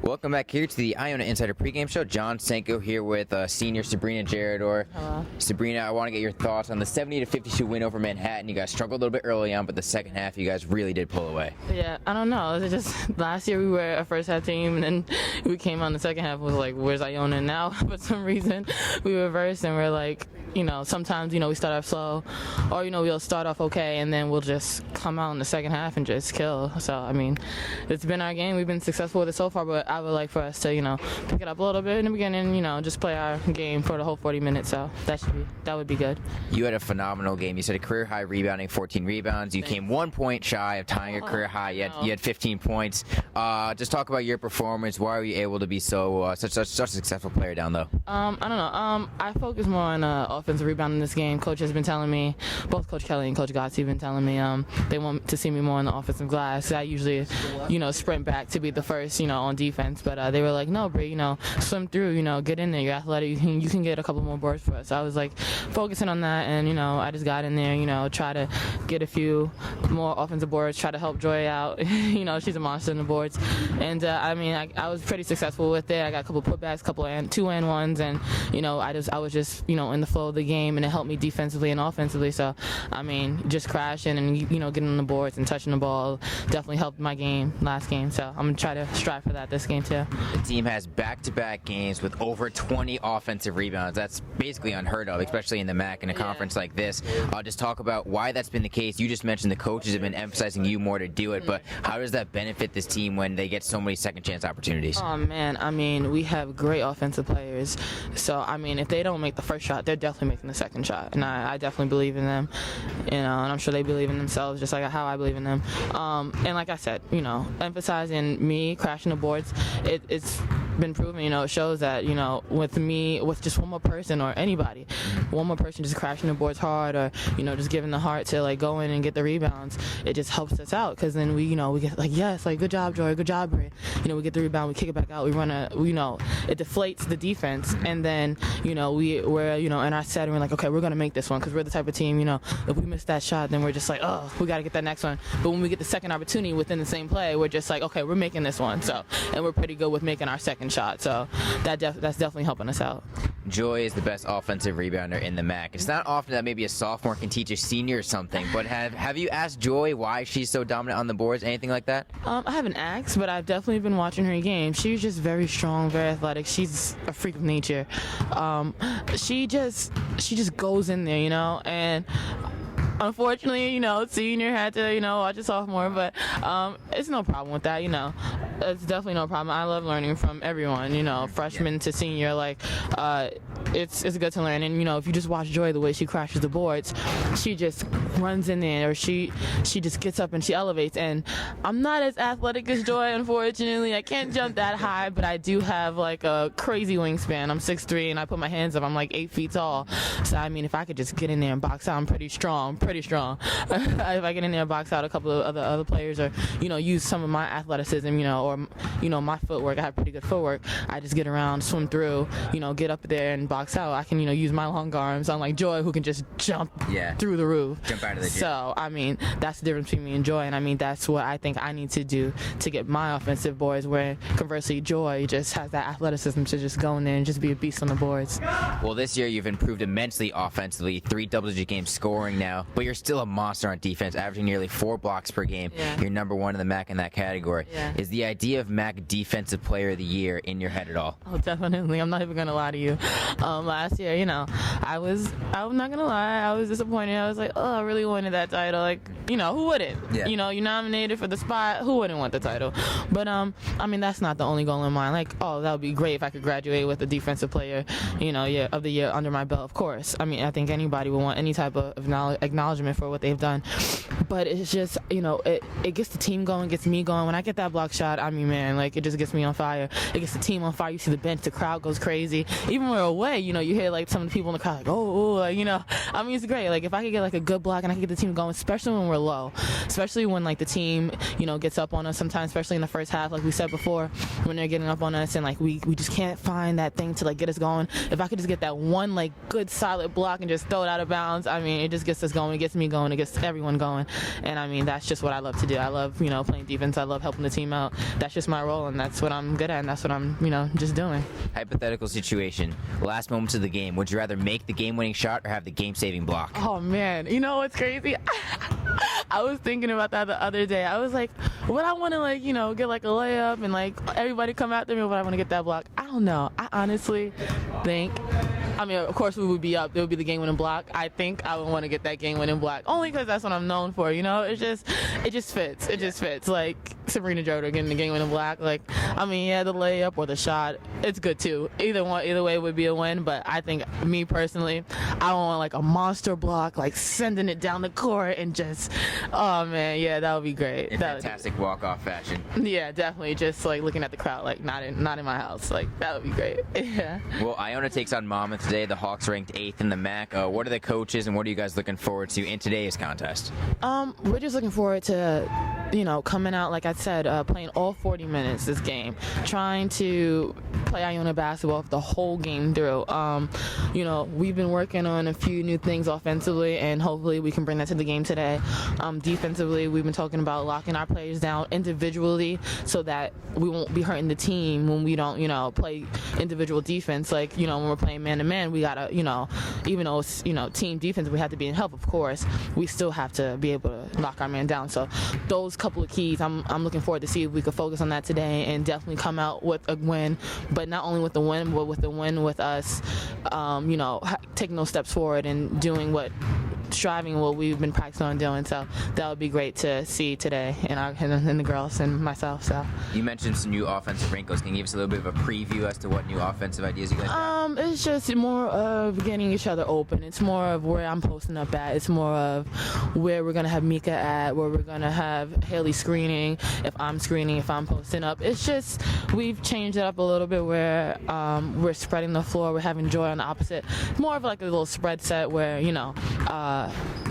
Welcome back here to the Iona Insider pregame show. John Senko here with senior Sabrina Jeridore. Hello. Sabrina, I want to get your thoughts on the 70-52 win over Manhattan. You guys struggled a little bit early on, but the second half you guys really did pull away. Yeah, I don't know. It's just last year we were a first half team, and then we came on the second half was like, where's Iona now? For some reason, we reversed, and we're like, sometimes, we start off slow, or, we'll start off okay, and then we'll just come out in the second half and just kill. So, it's been our game. We've been successful with it so far, but I would like for us to, pick it up a little bit in the beginning, just play our game for the whole 40 minutes. So that would be good. You had a phenomenal game. You set a career high rebounding, 14 rebounds. You came 1 point shy of tying your career high. You had 15 points. Just talk about your performance. Why were you able to be such a successful player down low? I don't know. I focus more on offensive rebounding in this game. Coach has been telling me, both Coach Kelly and Coach Gotts have been telling me they want to see me more on the offensive glass. I usually, sprint back to be the first, on defense. But they were like, no, Bree, swim through, get in there. You're athletic. You can get a couple more boards for us. So I was like focusing on that, and I just got in there, try to get a few more offensive boards, try to help Joy out. She's a monster in the boards. And I was pretty successful with it. I got a couple putbacks, couple two and ones, and I was just in the flow of the game, and it helped me defensively and offensively. So just crashing and getting on the boards and touching the ball definitely helped my game last game. So I'm gonna try to strive for that this game too. The team has back-to-back games with over 20 offensive rebounds. That's basically unheard of, especially in the MAC in a conference like this. Just talk about why that's been the case. You just mentioned the coaches have been emphasizing you more to do it, but how does that benefit this team when they get so many second chance opportunities? Oh man, we have great offensive players. So if they don't make the first shot, they're definitely making the second shot, and I definitely believe in them. And I'm sure they believe in themselves just like how I believe in them. And like I said, emphasizing me crashing the boards, it's been proven, it shows that, with me, with just one more person or anybody, one more person just crashing the boards hard, or, just giving the heart to like go in and get the rebounds, it just helps us out, because then we get like, yes, like good job, Joy, good job, Bray. We get the rebound, we kick it back out, we run it deflates the defense, and then, we're, in our set, and we're like, okay, we're going to make this one, because we're the type of team, if we miss that shot, then we're just like, oh, we got to get that next one. But when we get the second opportunity within the same play, we're just like, okay, we're making this one. So, and we're pretty good with making our second shot. So that's definitely helping us out. Joy is the best offensive rebounder in the MAC. It's not often that maybe a sophomore can teach a senior or something, but have you asked Joy why she's so dominant on the boards, anything like that? I haven't asked, but I've definitely been watching her game. She's just very strong, very athletic. She's a freak of nature. She just goes in there, and unfortunately, senior had to, watch a sophomore, but it's no problem with that, It's definitely no problem. I love learning from everyone, freshman to senior. Like, it's good to learn. And, if you just watch Joy, the way she crashes the boards, she just runs in there, or she just gets up and she elevates. And I'm not as athletic as Joy, unfortunately. I can't jump that high, but I do have like a crazy wingspan. I'm 6'3", and I put my hands up. I'm like 8 feet tall. So, if I could just get in there and box out, I'm pretty strong. If I get in there and box out a couple of other players, or, use some of my athleticism, or, my footwork. I have pretty good footwork. I just get around, swim through, get up there and box out. I can, use my long arms. I'm like Joy, who can just jump through the roof. Jump out of the gym. So, that's the difference between me and Joy. And, that's what I think I need to do to get my offensive boards, where conversely, Joy just has that athleticism to just go in there and just be a beast on the boards. Well, this year you've improved immensely offensively, 3 double-digit games scoring now, but you're still a monster on defense, averaging nearly 4 blocks per game. Yeah. You're number 1 in the MAC in that category. Yeah. Is the idea of MAC Defensive Player of the Year in your head at all? Oh, definitely. I'm not even gonna lie to you. Last year, I'm not gonna lie, I was disappointed. I was like, oh, I really wanted that title. Like, who wouldn't? Yeah. You nominated for the spot. Who wouldn't want the title? But that's not the only goal in mind. Like, oh, that would be great if I could graduate with a defensive player, of the year under my belt. Of course. I think anybody would want any type of acknowledgement for what they've done. But it's just, it gets the team going, gets me going. When I get that block shot, it just gets me on fire. It gets the team on fire. You see the bench, the crowd goes crazy. Even when we're away, you hear like some of the people in the crowd like, it's great. Like, if I could get like a good block and I could get the team going, especially when we're low, especially when like the team, gets up on us sometimes, especially in the first half, like we said before, when they're getting up on us and like we just can't find that thing to like get us going. If I could just get that one like good solid block and just throw it out of bounds, it just gets us going. It gets me going. It gets everyone going. And I mean, that's just what I love to do. I love, playing defense. I love helping the team out. That's just my role, and that's what I'm good at, and that's what I'm, just doing. Hypothetical situation. Last moments of the game. Would you rather make the game-winning shot or have the game-saving block? Oh, man. You know what's crazy? I was thinking about that the other day. I was like, would I want to, get like a layup and like everybody come after me, or would I want to get that block? I don't know. I honestly think, I mean, of course we would be up. It would be the game-winning block. I think I would want to get that game-winning block only because that's what I'm known for. It just fits. It just fits. Like Sabrina Jeridore getting the game-winning block. Like, I mean, yeah, the layup or the shot, it's good too. Either way would be a win. But I think, me personally, I don't want like a monster block, like sending it down the court and just, oh man, yeah, that would be great. In fantastic walk-off fashion. Yeah, definitely. Just like looking at the crowd, like not in my house. Like that would be great. Yeah. Well, Iona takes on Monmouth today. The Hawks ranked 8th in the MAC. What are the coaches and what are you guys looking forward to in today's contest? We're just looking forward to, coming out, like I said, playing all 40 minutes this game, trying to play Iona basketball the whole game through. We've been working on a few new things offensively, and hopefully we can bring that to the game today. Defensively, we've been talking about locking our players down individually so that we won't be hurting the team when we don't, play individual defense. Like, when we're playing man-to-man, we gotta, even though it's, team defense, we have to be in help, of course, we still have to be able to lock our man down. So those couple of keys, I'm looking forward to see if we could focus on that today and definitely come out with a win, but not only with the win, but with the win with us, taking those steps forward and doing striving what we've been practicing on doing. So that would be great to see today in the girls and myself. So you mentioned some new offensive wrinkles. Can you give us a little bit of a preview as to what new offensive ideas you guys have? It's just more of getting each other open. It's more of where I'm posting up at. It's more of where we're gonna have Mika at, where we're gonna have Haley screening, if I'm screening, if I'm posting up. It's just, we've changed it up a little bit where we're spreading the floor, we're having Joy on the opposite. More of like a little spread set where,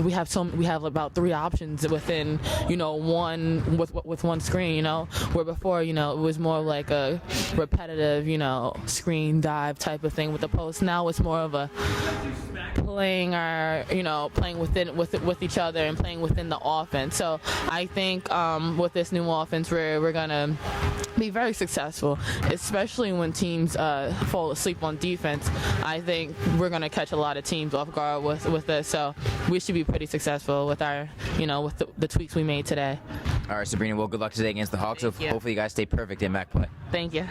we have about 3 options within, one with one screen, where before, it was more like a repetitive, screen dive type of thing with the post. Now it's more of a playing with each other and playing within the offense. So I think with this new offense, we're gonna be very successful, especially when teams fall asleep on defense. I think we're gonna catch a lot of teams off guard with this. So we should be pretty successful with our, with the tweaks we made today. All right, Sabrina. Well, good luck today against the Hawks. Thank you. Hopefully, you guys stay perfect in MAC play. Thank you.